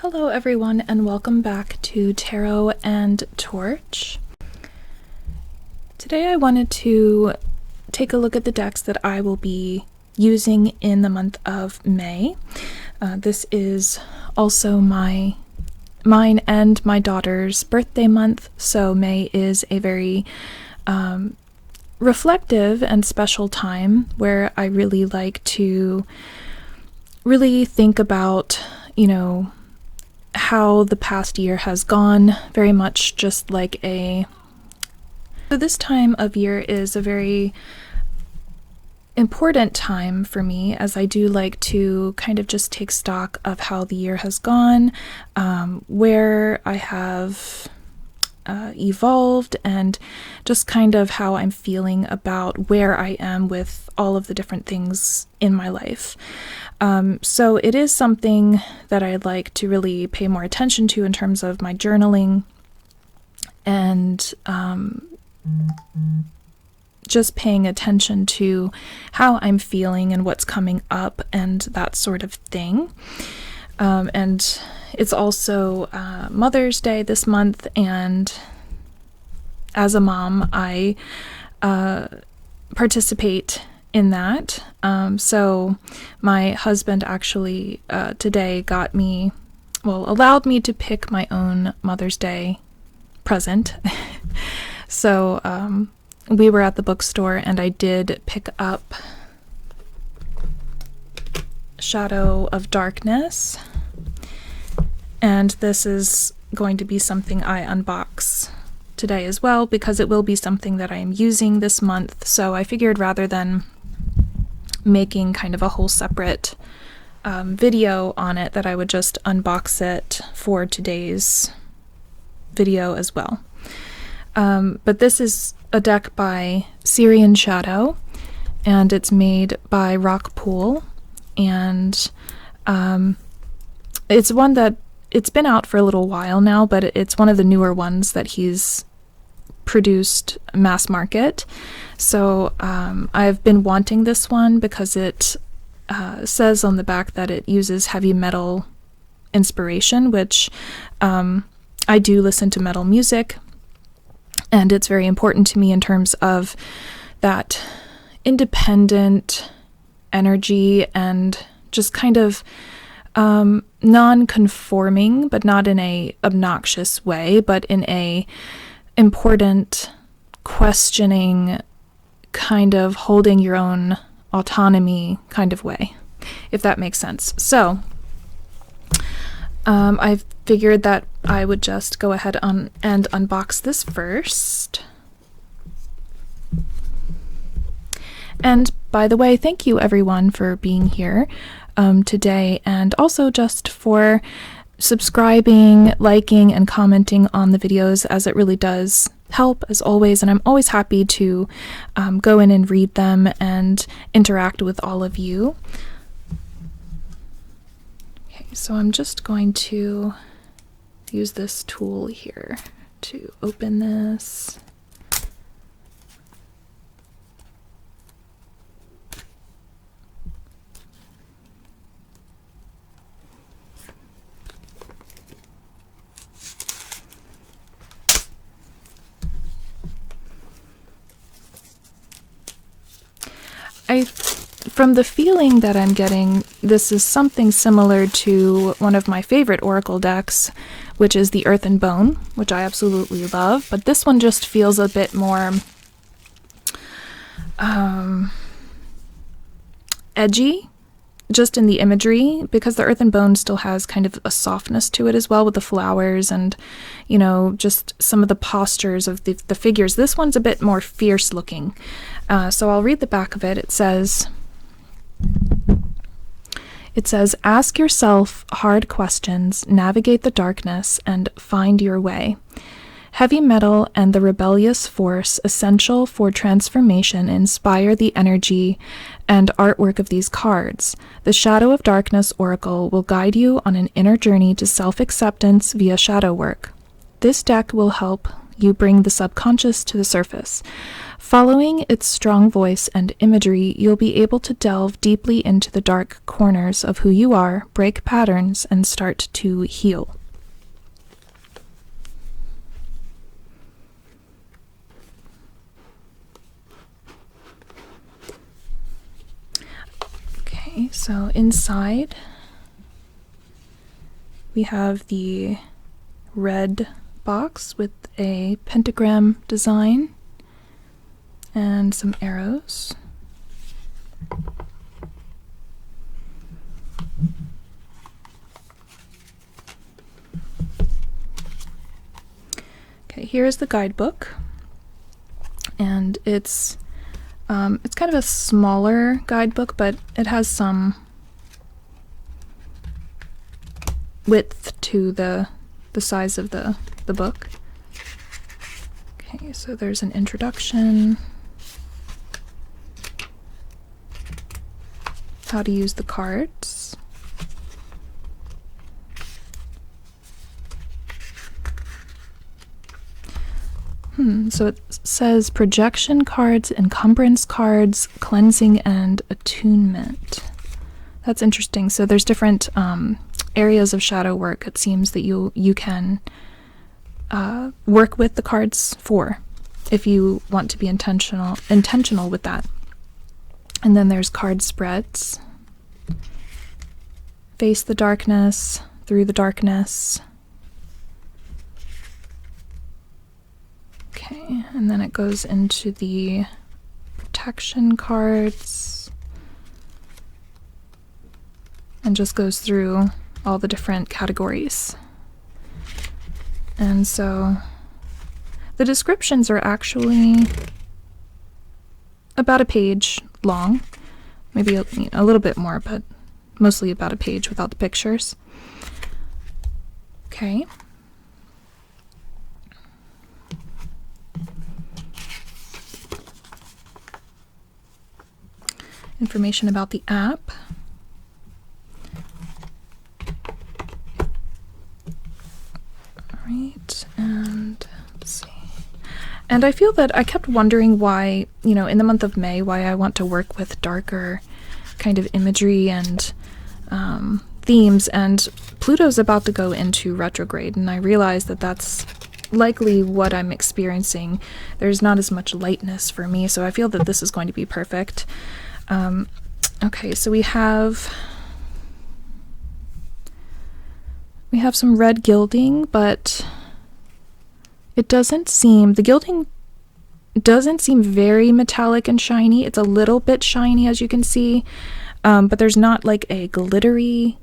Hello everyone, and welcome back to Tarot and Torch. Today I wanted to take a look at the decks that I will be using in the month of May. This is also mine and my daughter's birthday month, so May is a very reflective and special time where I really like to really think about, how the past year has gone, very much just like So this time of year is a very important time for me, as I do like to kind of just take stock of how the year has gone, where I have evolved, and just kind of how I'm feeling about where I am with all of the different things in my life. So it is something that I'd like to really pay more attention to in terms of my journaling and just paying attention to how I'm feeling and what's coming up and that sort of thing. And it's also Mother's Day this month, and as a mom, I participate in that. So my husband actually today allowed me to pick my own Mother's Day present. So we were at the bookstore and I did pick up Shadow of Darkness, and this is going to be something I unbox today as well, because it will be something that I am using this month. So I figured rather than making kind of a whole separate video on it, that I would just unbox it for today's video as well. But this is a deck by Syrian Shadow, and it's made by Rockpool, and it's one that it's been out for a little while now, but it's one of the newer ones that he's produced mass market. So I've been wanting this one because it says on the back that it uses heavy metal inspiration, which I do listen to metal music, and it's very important to me in terms of that independent energy and just kind of non-conforming, but not in a obnoxious way, but in a important, questioning, kind of holding your own autonomy kind of way, if that makes sense. So I figured that I would just go ahead and unbox this first. And by the way, thank you everyone for being here today, and also just for subscribing, liking, and commenting on the videos, as it really does help, as always, and I'm always happy to go in and read them and interact with all of you. Okay, so I'm just going to use this tool here to open this. From the feeling that I'm getting, this is something similar to one of my favorite oracle decks, which is the Earth and Bone, which I absolutely love, but this one just feels a bit more edgy, just in the imagery, because the Earth and Bone still has kind of a softness to it as well, with the flowers and, just some of the postures of the figures. This one's a bit more fierce looking. So I'll read the back of it. It says, ask yourself hard questions, navigate the darkness, and find your way. Heavy metal and the rebellious force essential for transformation inspire the energy and artwork of these cards. The Shadow of Darkness Oracle will guide you on an inner journey to self-acceptance via shadow work. This deck will help you bring the subconscious to the surface. Following its strong voice and imagery, you'll be able to delve deeply into the dark corners of who you are, break patterns, and start to heal. Okay, so inside we have the red box with a pentagram design and some arrows. Okay, here's the guidebook, and it's kind of a smaller guidebook, but it has some width to the size of the book. Okay, so there's an introduction, how to use the cards, so it says projection cards, encumbrance cards, cleansing, and attunement. That's interesting. So there's different areas of shadow work, it seems, that you can work with the cards for, if you want to be intentional with that. And then there's card spreads. Face the darkness, through the darkness. Okay, and then it goes into the protection cards and just goes through all the different categories. And so the descriptions are actually about a page long, maybe a little bit more, but mostly about a page without the pictures. Okay. Information about the app. Alright, and let's see. And I feel that I kept wondering why, in the month of May, why I want to work with darker kind of imagery and themes, and Pluto's about to go into retrograde, and I realize that that's likely what I'm experiencing. There's not as much lightness for me, so I feel that this is going to be perfect. Okay, so we have some red gilding, but the gilding doesn't seem very metallic and shiny. It's a little bit shiny, as you can see, but there's not like a glittery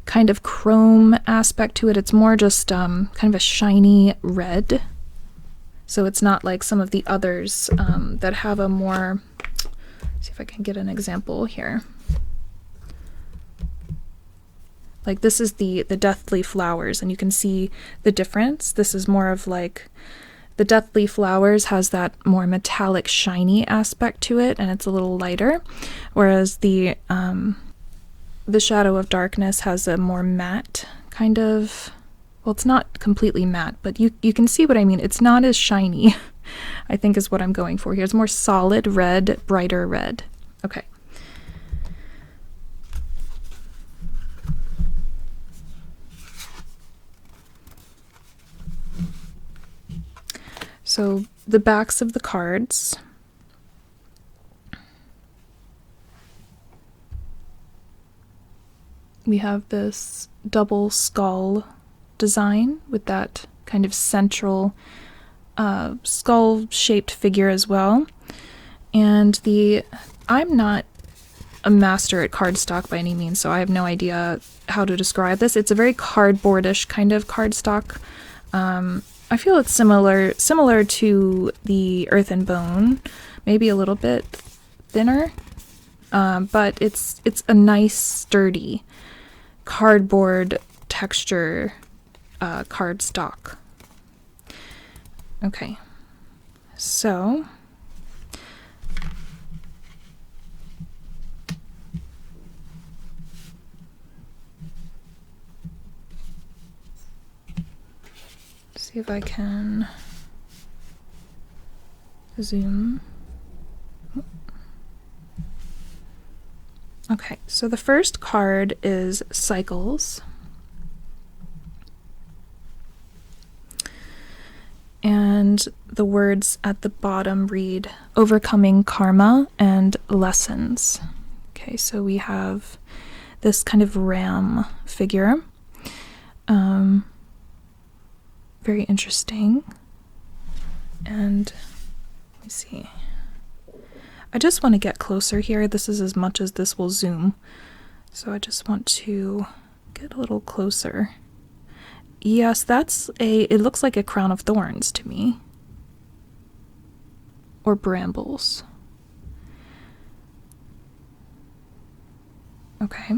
kind of chrome aspect to it. It's more just kind of a shiny red. So it's not like some of the others that have a more, let's see if I can get an example here. Like this is the Deathly Flowers, and you can see the difference. This is more of like, the Deathly Flowers has that more metallic shiny aspect to it, and it's a little lighter, whereas the Shadow of Darkness has a more matte kind of, well, it's not completely matte, but you can see what I mean. It's not as shiny, I think is what I'm going for here. It's more solid red, brighter red. Okay. So the backs of the cards. We have this double skull design with that kind of central skull-shaped figure as well. And I'm not a master at cardstock by any means, so I have no idea how to describe this. It's a very cardboardish kind of cardstock. I feel it's similar to the Earth and Bone, maybe a little bit thinner, but it's a nice, sturdy cardboard texture cardstock. Okay, so see if I can zoom. Okay, so the first card is Cycles. And the words at the bottom read overcoming karma and lessons. Okay, so we have this kind of ram figure. Very interesting. And let me see. I just want to get closer here. This is as much as this will zoom. So I just want to get a little closer. Yes, it looks like a crown of thorns to me. Or brambles. Okay.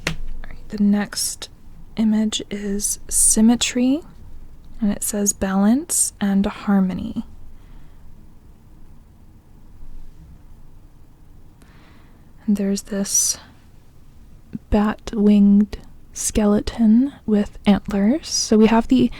All right, the next image is Symmetry, and it says balance and harmony. And there's this bat-winged skeleton with antlers. So we have the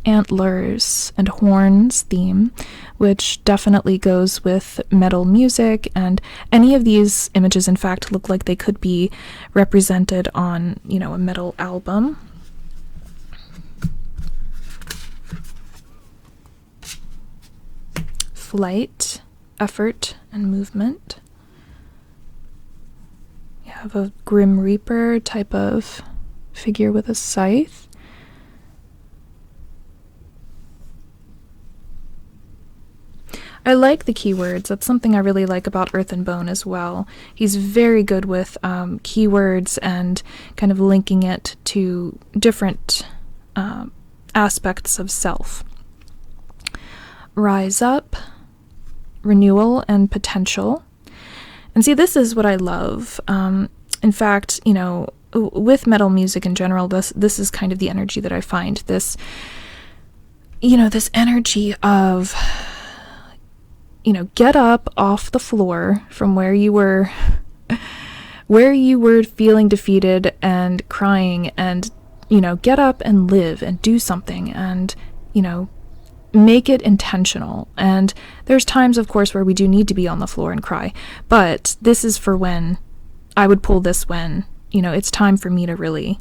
antlers and horns theme, which definitely goes with metal music, and any of these images in fact look like they could be represented on, you know, a metal album. Flight, effort, and movement. Have a Grim Reaper type of figure with a scythe. I like the keywords. That's something I really like about Earth and Bone as well. He's very good with keywords and kind of linking it to different aspects of self. Rise up, renewal, and potential. And see, this is what I love. In fact, you know, with metal music in general, this is kind of the energy that I find. This, you know, this energy of, you know, get up off the floor from where you were feeling defeated and crying, and, you know, get up and live and do something, and, you know, make it intentional. And there's times, of course, where we do need to be on the floor and cry, but this is for when I would pull this when, you know, it's time for me to really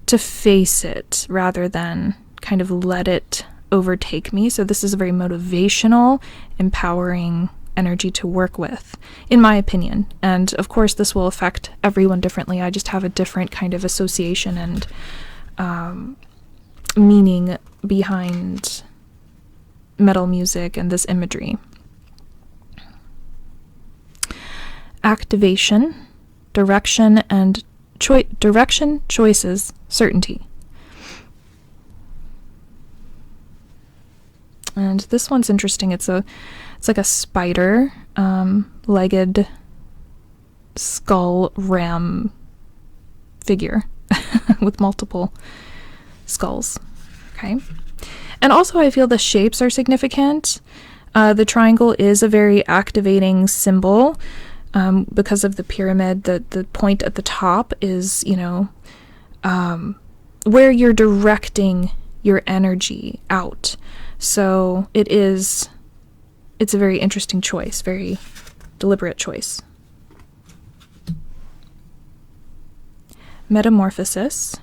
to face it rather than kind of let it overtake me. So this is a very motivational, empowering energy to work with, in my opinion. And of course, this will affect everyone differently. I just have a different kind of association and meaning behind metal music and this imagery. Activation, direction, and direction, choices, certainty. And this one's interesting. It's like a spider legged skull ram figure with multiple skulls. Okay. And also I feel the shapes are significant. The triangle is a very activating symbol because of the pyramid. The point at the top is, you know, where you're directing your energy out. So it's a very interesting choice, very deliberate choice. Metamorphosis.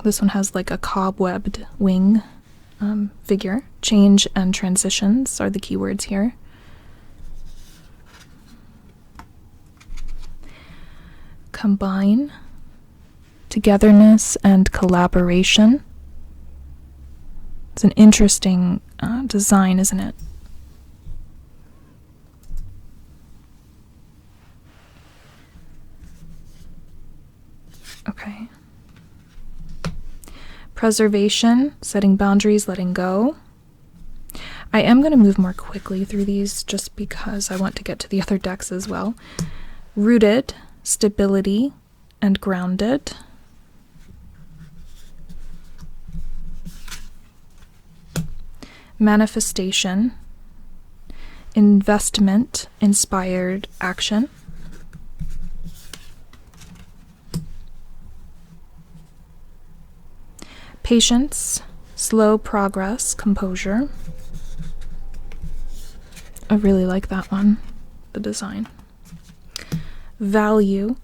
This one has like a cobwebbed wing figure. Change and transitions are the keywords here. Combine, togetherness, and collaboration. It's an interesting design, isn't it? Okay. Preservation, setting boundaries, letting go. I am going to move more quickly through these just because I want to get to the other decks as well. Rooted, stability, and grounded. Manifestation, investment, inspired action. Patience, slow progress, composure. I really like that one, the design. Value.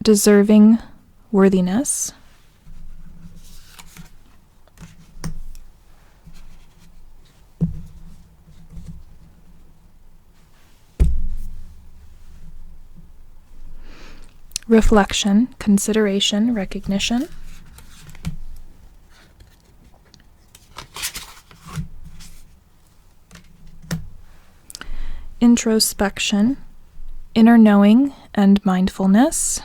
Deserving, worthiness. Reflection, consideration, recognition. Introspection, inner knowing and mindfulness.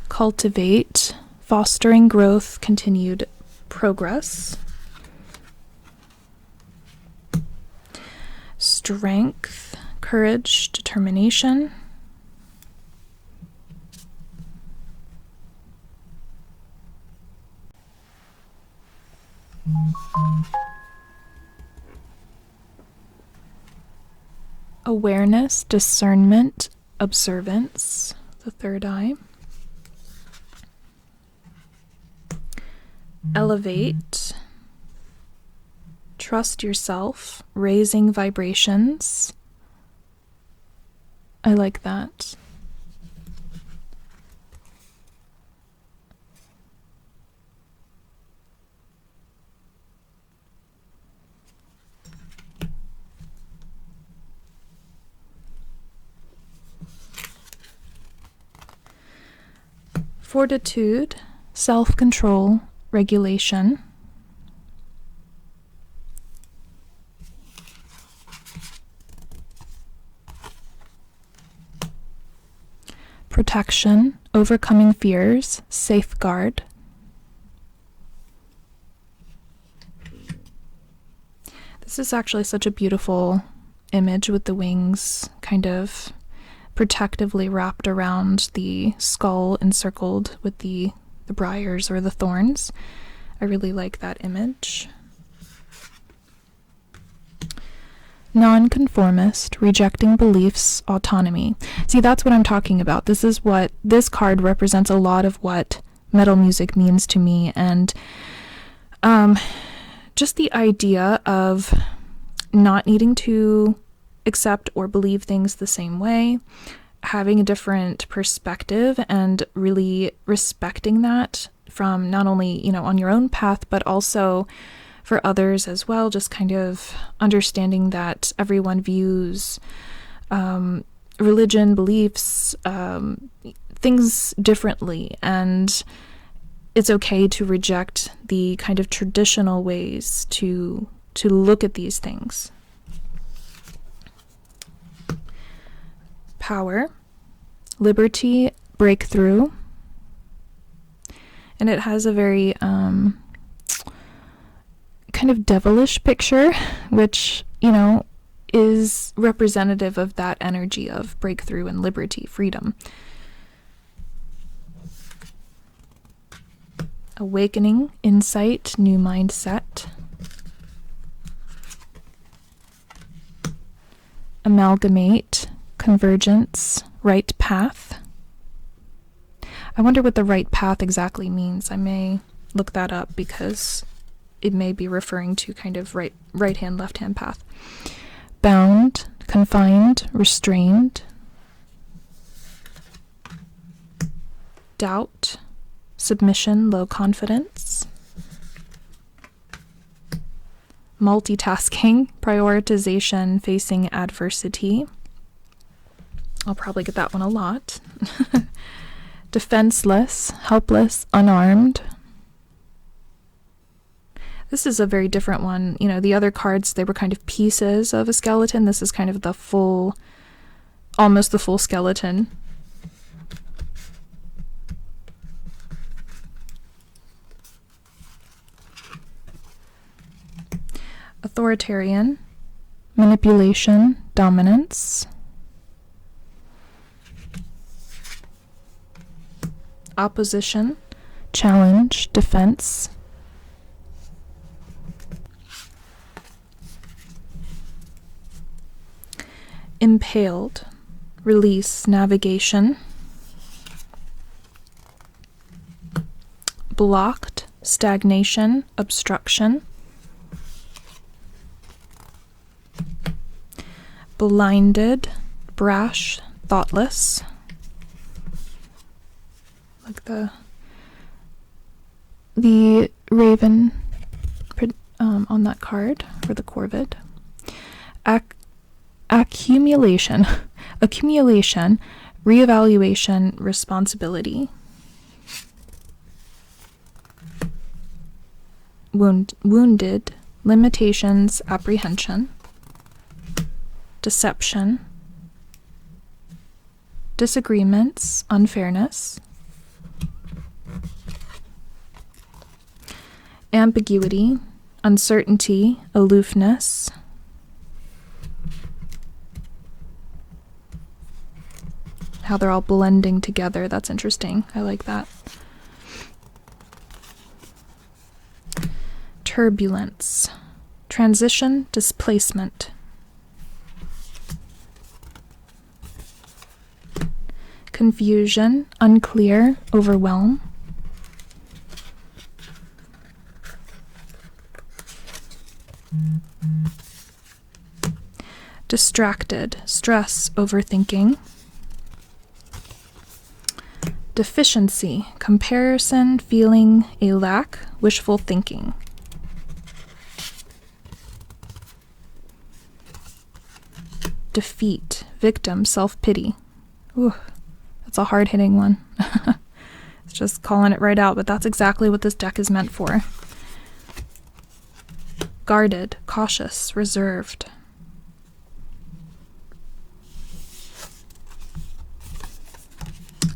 Cultivate, fostering growth, continued progress. Strength, courage, determination. Awareness, discernment, observance, the third eye. Elevate, trust yourself, raising vibrations. I like that. Fortitude, self-control, regulation. Protection, overcoming fears, safeguard. This is actually such a beautiful image with the wings kind of protectively wrapped around the skull, encircled with the briars or the thorns. I really like that image. Nonconformist, rejecting beliefs, autonomy. See, that's what I'm talking about. This card represents a lot of what metal music means to me, and just the idea of not needing to accept or believe things the same way, having a different perspective, and really respecting that from not only, on your own path, but also for others as well. Just kind of understanding that everyone views religion, beliefs, things differently, and it's okay to reject the kind of traditional ways to look at these things. Power, liberty, breakthrough, and it has a very kind of devilish picture, which, is representative of that energy of breakthrough and liberty, freedom. Awakening, insight, new mindset. Amalgamate, convergence, right path. I wonder what the right path exactly means. I may look that up because it may be referring to kind of right hand, left hand path. Bound, confined, restrained. Doubt, submission, low confidence. Multitasking, prioritization, facing adversity. I'll probably get that one a lot. Defenseless, helpless, unarmed. This is a very different one. The other cards, they were kind of pieces of a skeleton. This is kind of almost the full skeleton. Authoritarian, manipulation, dominance. opposition, challenge, defense. Impaled, release, navigation. Blocked, stagnation, obstruction. Blinded, brash, thoughtless. Like the raven on that card for the corvid. Accumulation, reevaluation, responsibility. Wounded, limitations, apprehension. Deception. Disagreements, unfairness. Ambiguity, uncertainty, aloofness. How they're all blending together. That's interesting. I like that. Turbulence, transition, displacement. Confusion, unclear, overwhelm. Distracted, stress, overthinking. Deficiency, comparison, feeling a lack, wishful thinking. Defeat, victim, self-pity. Ooh, that's a hard-hitting one. It's just calling it right out, but that's exactly what this deck is meant for. Guarded, cautious, reserved.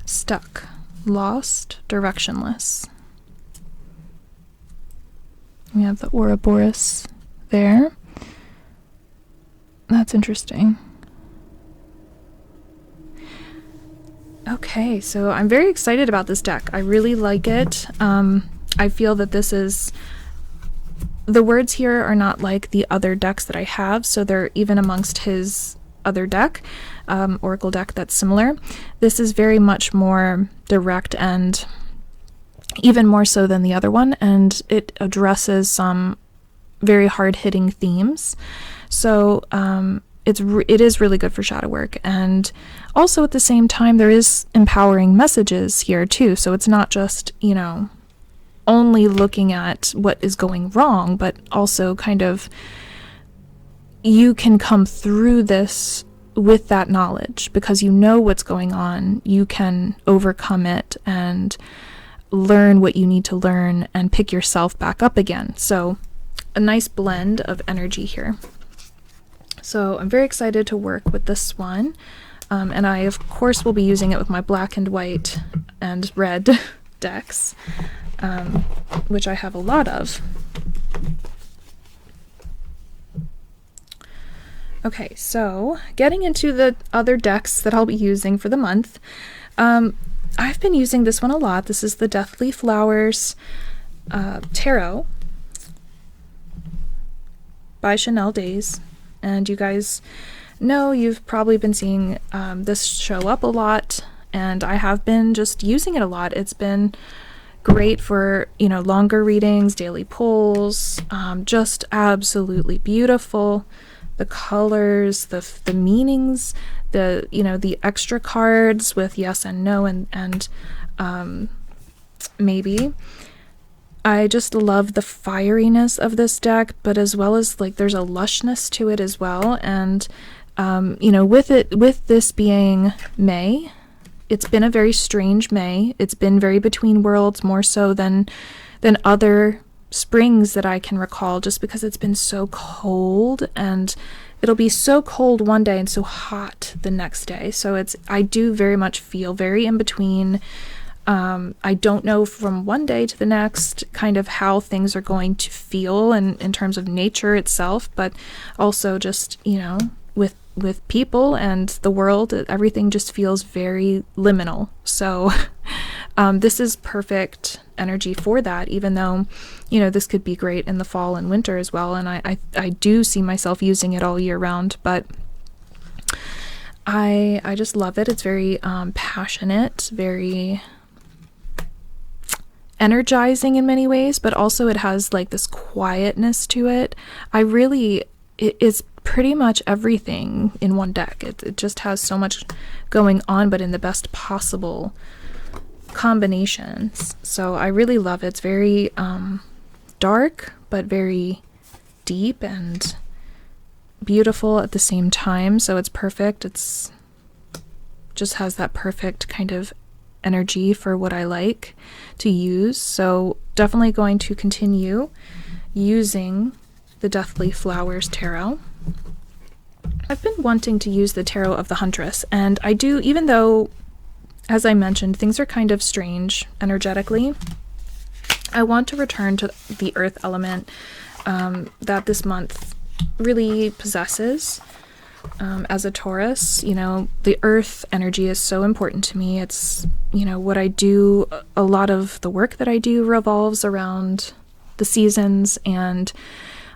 Stuck, lost, directionless. We have the Ouroboros there. That's interesting. Okay, so I'm very excited about this deck. I really like it. I feel that this is... The words here are not like the other decks that I have, so they're even amongst his other deck, Oracle deck that's similar. This is very much more direct and even more so than the other one, and it addresses some very hard-hitting themes. So it is really good for shadow work, and also at the same time there is empowering messages here too. So it's not just, you know, only looking at what is going wrong, but also kind of you can come through this with that knowledge because you know what's going on. You can overcome it and learn what you need to learn and pick yourself back up again. So a nice blend of energy here. So I'm very excited to work with this one. And I, of course, will be using it with my black and white and red decks, which I have a lot of. Okay, so getting into the other decks that I'll be using for the month. I've been using this one a lot. This is the Deathly Flowers Tarot by Chanel Days. And you guys know you've probably been seeing this show up a lot, and I have been just using it a lot. It's been great for, you know, longer readings, daily pulls, just absolutely beautiful. The colors, the meanings, the, you know, the extra cards with yes and no and maybe. I just love the fieriness of this deck, but as well as like there's a lushness to it as well. And you know, with this being May, it's been a very strange May. It's been very between worlds, more so than other springs that I can recall, just because it's been so cold, and it'll be so cold one day and so hot the next day. So I do very much feel very in between. I don't know from one day to the next kind of how things are going to feel in terms of nature itself, but also just, you know, with people and the world, everything just feels very liminal. So This is perfect energy for that, even though, you know, this could be great in the fall and winter as well. And I do see myself using it all year round, but I just love it. It's very passionate, very energizing in many ways, but also it has like this quietness to it. It's pretty much everything in one deck. It just has so much going on, but in the best possible combinations. So I really love it. It's very dark, but very deep and beautiful at the same time. So it's perfect. It's just has that perfect kind of energy for what I like to use. So definitely going to continue using the Deathly Flowers Tarot. I've been wanting to use the Tarot of the Huntress, and I do, even though, as I mentioned, things are kind of strange energetically, I want to return to the earth element that this month really possesses. As a Taurus, you know, the earth energy is so important to me. It's, you know, what I do, a lot of the work that I do revolves around the seasons and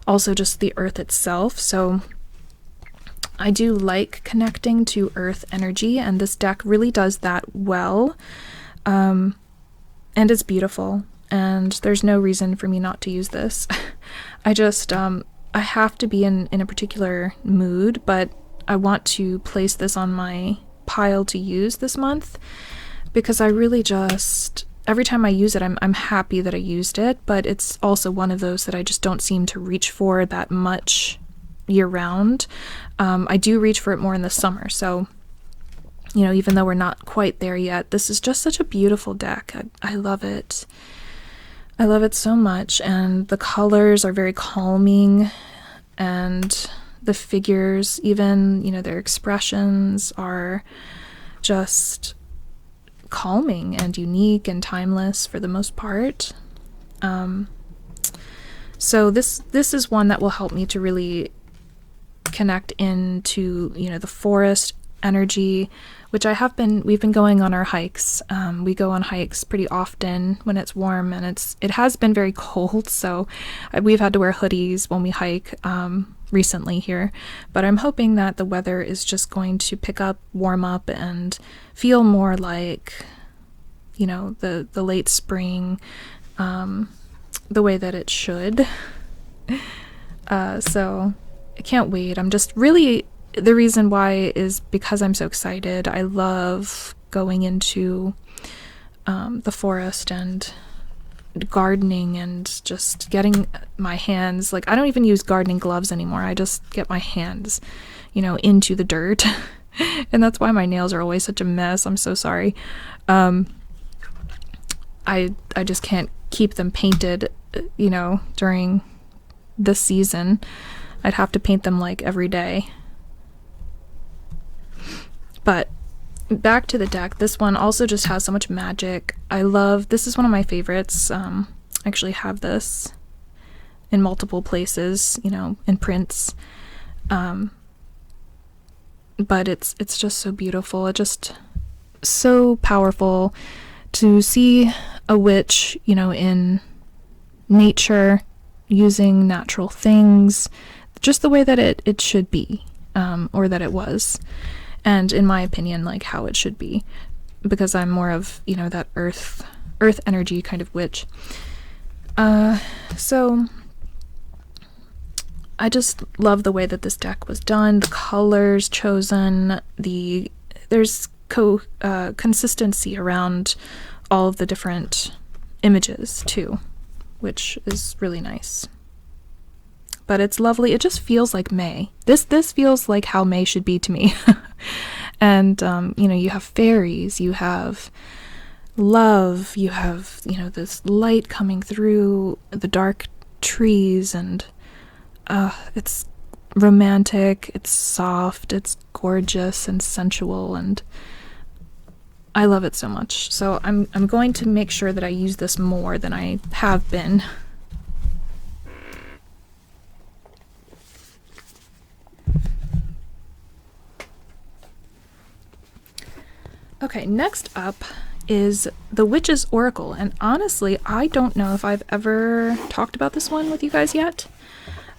also just the earth itself. So I do like connecting to earth energy, and this deck really does that well. And it's beautiful, and there's no reason for me not to use this. I just, I have to be in a particular mood, but I want to place this on my pile to use this month because I really just, every time I use it, I'm happy that I used it, but it's also one of those that I just don't seem to reach for that much year round. I do reach for it more in the summer, so, you know, even though we're not quite there yet, this is just such a beautiful deck. I love it. I love it so much, and the colors are very calming, and the figures, even, you know, their expressions are just calming and unique and timeless for the most part. So this is one that will help me to really connect into, you know, the forest energy, which we've been going on our hikes. We go on hikes pretty often when it's warm, and it has been very cold, so we've had to wear hoodies when we hike recently here, but I'm hoping that the weather is just going to pick up, warm up, and feel more like, you know, the late spring, the way that it should. So I can't wait. I'm just really, the reason why is because I'm so excited. I love going into the forest and gardening and just getting my hands, like, I don't even use gardening gloves anymore. I just get my hands, you know, into the dirt. And that's why my nails are always such a mess. I'm so sorry. I just can't keep them painted, you know, during the season. I'd have to paint them like every day. But back to the deck, this one also just has so much magic. This is one of my favorites. I actually have this in multiple places, you know, in prints. But it's just so beautiful. It's just so powerful to see a witch, you know, in nature, using natural things, just the way that it should be, or that it was. And in my opinion, like how it should be, because I'm more of, you know, that earth energy kind of witch. So I just love the way that this deck was done, the colors chosen, there's consistency around all of the different images too, which is really nice. But it's lovely. It just feels like May. This feels like how May should be to me. And, you know, you have fairies, you have love, you have, you know, this light coming through the dark trees, and it's romantic, it's soft, it's gorgeous and sensual, and I love it so much. So I'm going to make sure that I use this more than I have been. Okay, next up is the Witch's Oracle, and honestly, I don't know if I've ever talked about this one with you guys yet.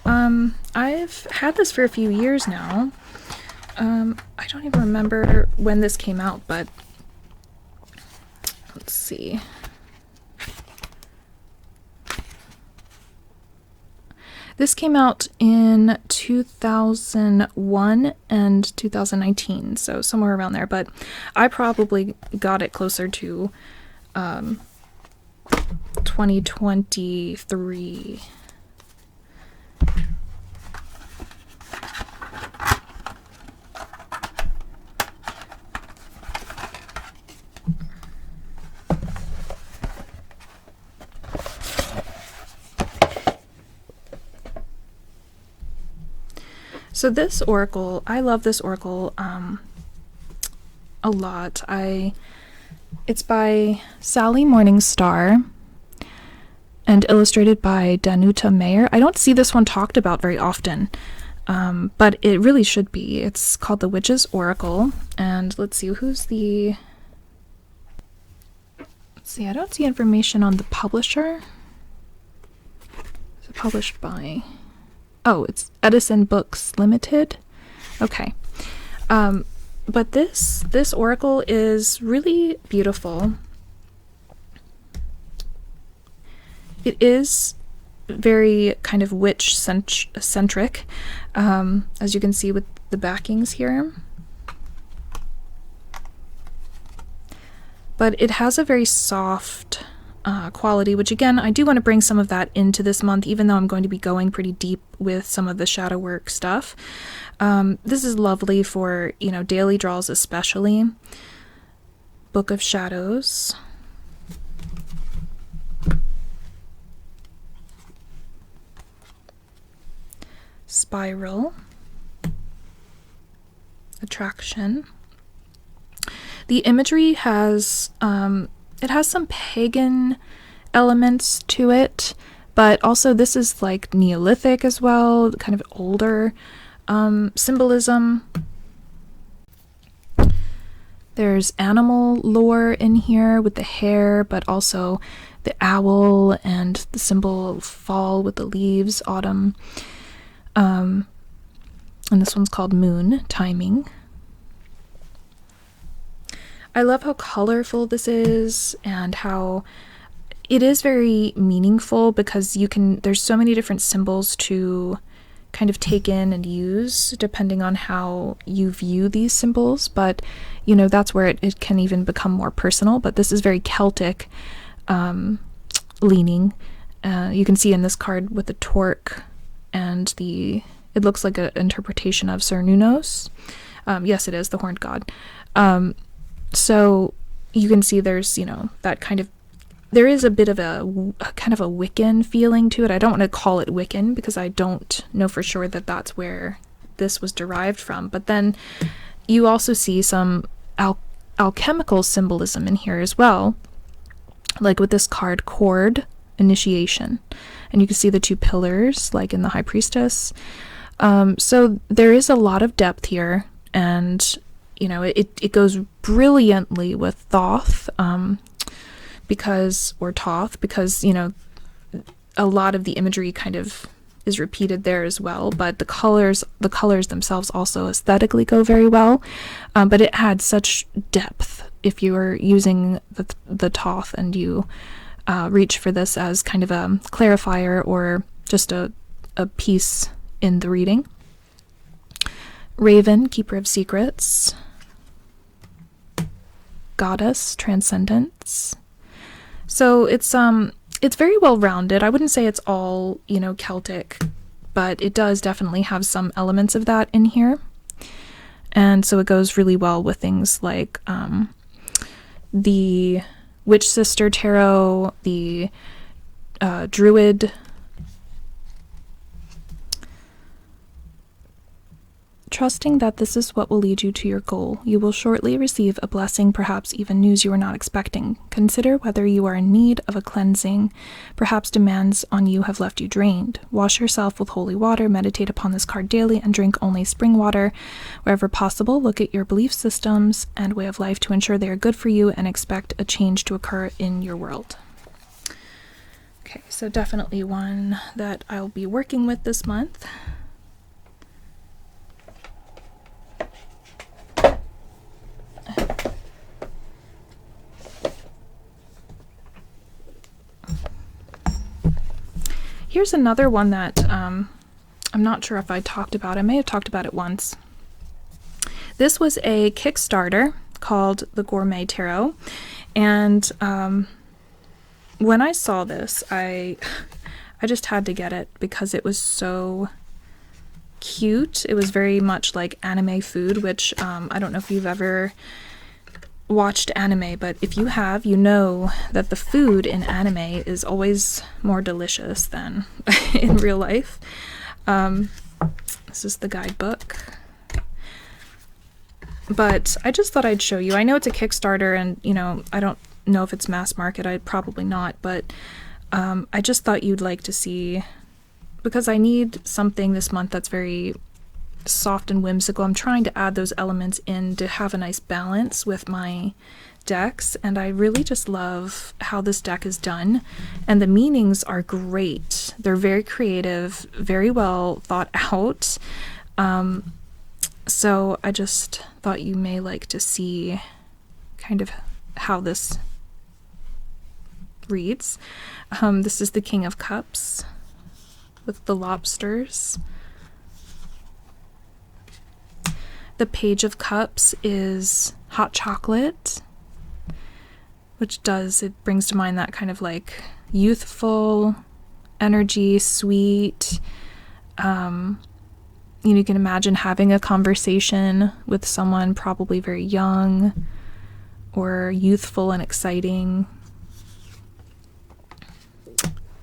I've had this for a few years now. I don't even remember when this came out, but let's see. This came out in 2001 and 2019, so somewhere around there, but I probably got it closer to 2023. So this oracle, I love this oracle a lot. It's by Sally Morningstar and illustrated by Danuta Mayer. I don't see this one talked about very often, but it really should be. It's called The Witch's Oracle, and let's see, let's see, I don't see information on the publisher. Is it published by... Oh, it's Edison Books Limited. Okay. But this oracle is really beautiful. It is very kind of witch centric, as you can see with the backings here. But it has a very soft quality, which again, I do want to bring some of that into this month, even though I'm going to be going pretty deep with some of the shadow work stuff. This is lovely for, daily draws especially. Book of Shadows. Spiral. Attraction. The imagery has it has some pagan elements to it, but also this is like Neolithic as well, kind of older symbolism. There's animal lore in here with the hare, but also the owl and the symbol of fall with the leaves, autumn. And this one's called Moon, timing. I love how colorful this is and how it is very meaningful, because there's so many different symbols to kind of take in and use depending on how you view these symbols, but that's where it can even become more personal. But this is very Celtic leaning. You can see in this card with the torque and it looks like an interpretation of Cernunnos. Yes, it is the horned god. So you can see there's, that kind of, there is a bit of a kind of a Wiccan feeling to it. I don't want to call it Wiccan because I don't know for sure that that's where this was derived from. But then you also see some alchemical symbolism in here as well, like with this card, Cord, Initiation. And you can see the two pillars, like in the High Priestess. So there is a lot of depth here, and it goes brilliantly with Thoth, because a lot of the imagery kind of is repeated there as well, but the colors themselves also aesthetically go very well. But it had such depth if you were using the Thoth and you reach for this as kind of a clarifier or just a piece in the reading. Raven, Keeper of Secrets. Goddess, Transcendence. So it's very well rounded. I wouldn't say it's all, Celtic, but it does definitely have some elements of that in here. And so it goes really well with things like the Witch Sister Tarot, the Druid trusting that this is what will lead you to your goal. You will shortly receive a blessing, perhaps even news you are not expecting. Consider whether you are in need of a cleansing. Perhaps demands on you have left you drained. Wash yourself with holy water, meditate upon this card daily, and drink only spring water. Wherever possible, look at your belief systems and way of life to ensure they are good for you and expect a change to occur in your world. Okay, so definitely one that I'll be working with this month. Here's another one that I'm not sure if I talked about. I may have talked about it once. This was a Kickstarter called the Gourmet Tarot, and when I saw this, I just had to get it because it was so cute. It was very much like anime food, which I don't know if you've ever watched anime, but if you have, you know that the food in anime is always more delicious than in real life. This is the guidebook. But I just thought I'd show you. I know it's a Kickstarter and, you know, I don't know if it's mass market. I'd probably not, but I just thought you'd like to see, because I need something this month that's very soft and whimsical. I'm trying to add those elements in to have a nice balance with my decks, and I really just love how this deck is done, and the meanings are great. They're very creative, very well thought out. So I just thought you may like to see kind of how this reads. This is the King of Cups with the lobsters. The Page of Cups is hot chocolate, which it brings to mind that kind of like youthful energy, sweet. You can imagine having a conversation with someone probably very young or youthful and exciting.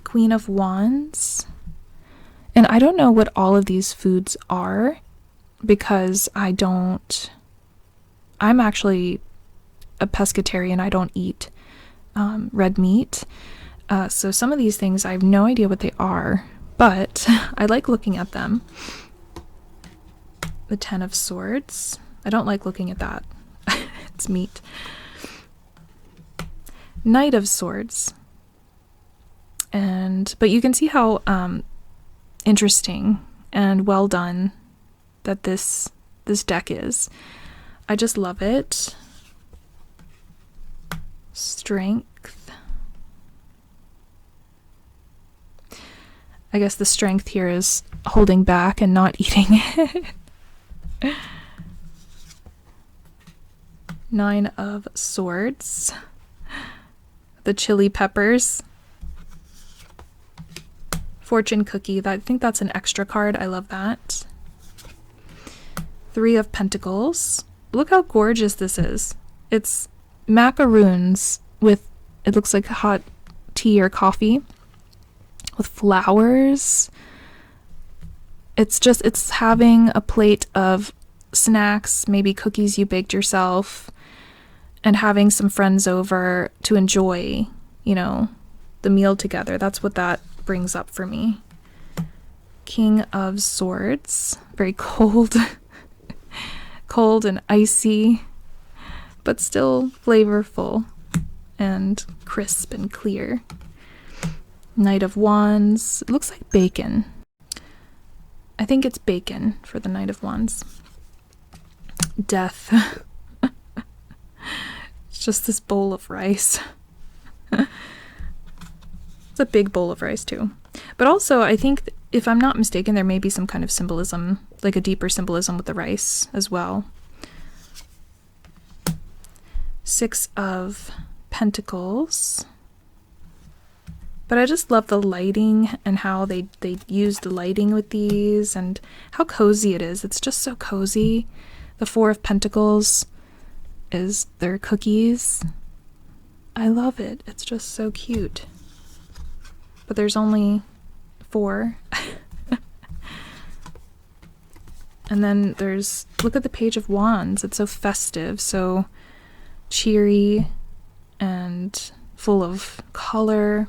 Queen of Wands. And I don't know what all of these foods are, because I'm actually a pescatarian. I don't eat red meat. So some of these things, I have no idea what they are, but I like looking at them. The Ten of Swords. I don't like looking at that. It's meat. Knight of Swords. But you can see how interesting and well done that this deck is. I just love it. Strength. I guess the strength here is holding back and not eating it. Nine of Swords. The chili peppers. Fortune cookie. I think that's an extra card. I love that. Three of Pentacles. Look how gorgeous this is. It's macaroons with, it looks like hot tea or coffee with flowers. It's having a plate of snacks, maybe cookies you baked yourself, and having some friends over to enjoy, the meal together. That's what that brings up for me. King of Swords. Very cold. Cold and icy, but still flavorful and crisp and clear. Knight of Wands. It looks like bacon. I think it's bacon for the Knight of Wands. Death. It's just this bowl of rice. It's a big bowl of rice too. But also, I think, if I'm not mistaken, there may be some kind of symbolism, like a deeper symbolism with the rice as well. Six of Pentacles. But I just love the lighting and how they use the lighting with these and how cozy it is. It's just so cozy. The Four of Pentacles is their cookies. I love it. It's just so cute. But there's only 4. And then there's, look at the Page of Wands. It's so festive, so cheery and full of color.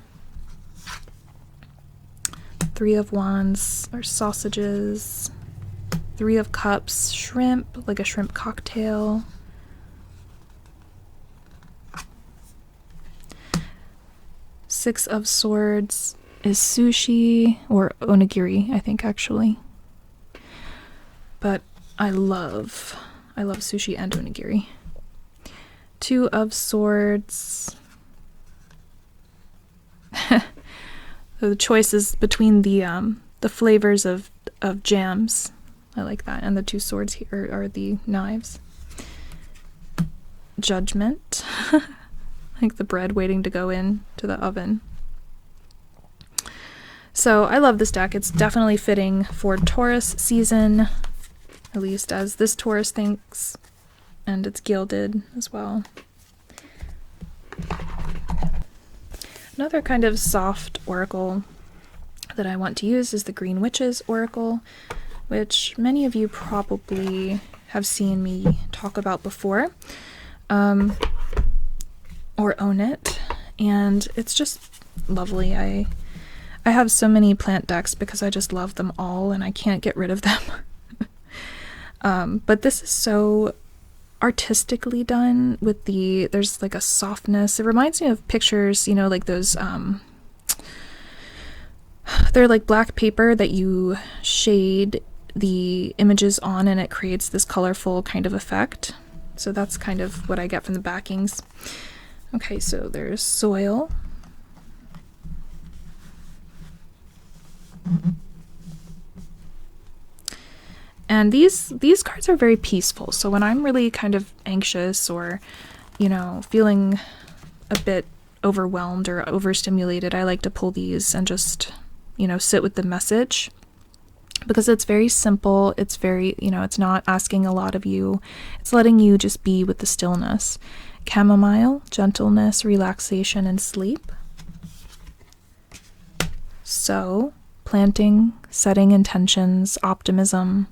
Three of Wands are sausages. Three of Cups, shrimp, like a shrimp cocktail. Six of Swords is sushi, or onigiri, I think, actually. But I love sushi and onigiri. Two of Swords. The choice is between the flavors of jams. I like that. And the two swords here are the knives. Judgment. Like the bread waiting to go in to the oven. So I love this deck. It's definitely fitting for Taurus season, at least as this Taurus thinks, and it's gilded as well. Another kind of soft oracle that I want to use is the Green Witches Oracle, which many of you probably have seen me talk about before. Or own it, and it's just lovely. I have so many plant decks because I just love them all and I can't get rid of them. But this is so artistically done with there's like a softness. It reminds me of pictures, you know, like those they're like black paper that you shade the images on and it creates this colorful kind of effect. So that's kind of what I get from the backings. Okay, so there's soil. And these cards are very peaceful. So when I'm really kind of anxious or, you know, feeling a bit overwhelmed or overstimulated, I like to pull these and just, you know, sit with the message. Because it's very simple. It's very, you know, it's not asking a lot of you. It's letting you just be with the stillness. Chamomile, gentleness, relaxation, and sleep. So, planting, setting intentions, optimism.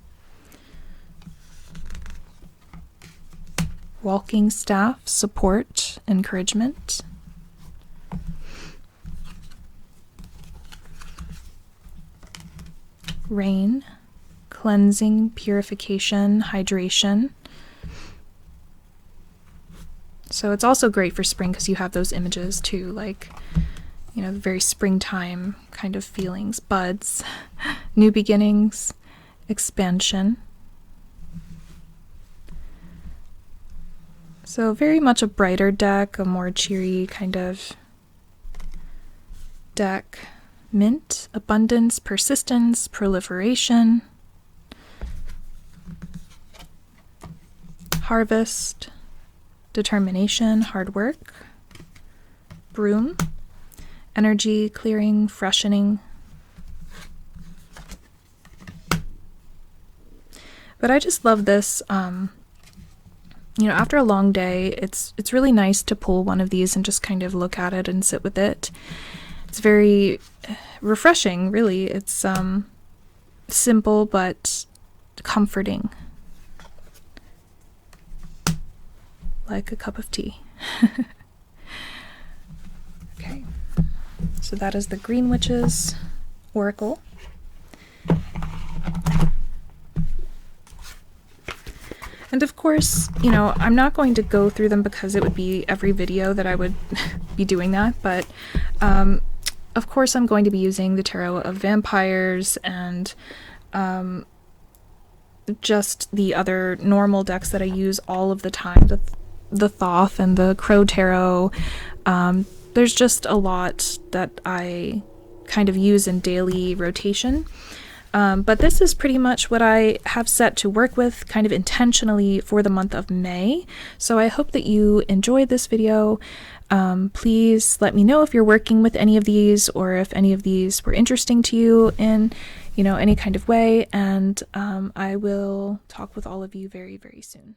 Walking staff, support, encouragement. Rain, cleansing, purification, hydration. So it's also great for spring because you have those images too, like, you know, very springtime kind of feelings. Buds, new beginnings, expansion. So very much a brighter deck, a more cheery kind of deck. Mint, abundance, persistence, proliferation. Harvest, determination, hard work. Broom, energy, clearing, freshening. But I just love this, you know, after a long day, it's really nice to pull one of these and just kind of look at it and sit with it. It's very refreshing, really. It's simple but comforting. Like a cup of tea. Okay, so that is the Green Witches Oracle. And of course, you know, I'm not going to go through them because it would be every video that I would be doing that, but of course I'm going to be using the Tarot of Vampires and just the other normal decks that I use all of the time, the Thoth and the Crow Tarot. There's just a lot that I kind of use in daily rotation. But this is pretty much what I have set to work with kind of intentionally for the month of May. So I hope that you enjoyed this video. Please let me know if you're working with any of these or if any of these were interesting to you in, you know, any kind of way. And I will talk with all of you very, very soon.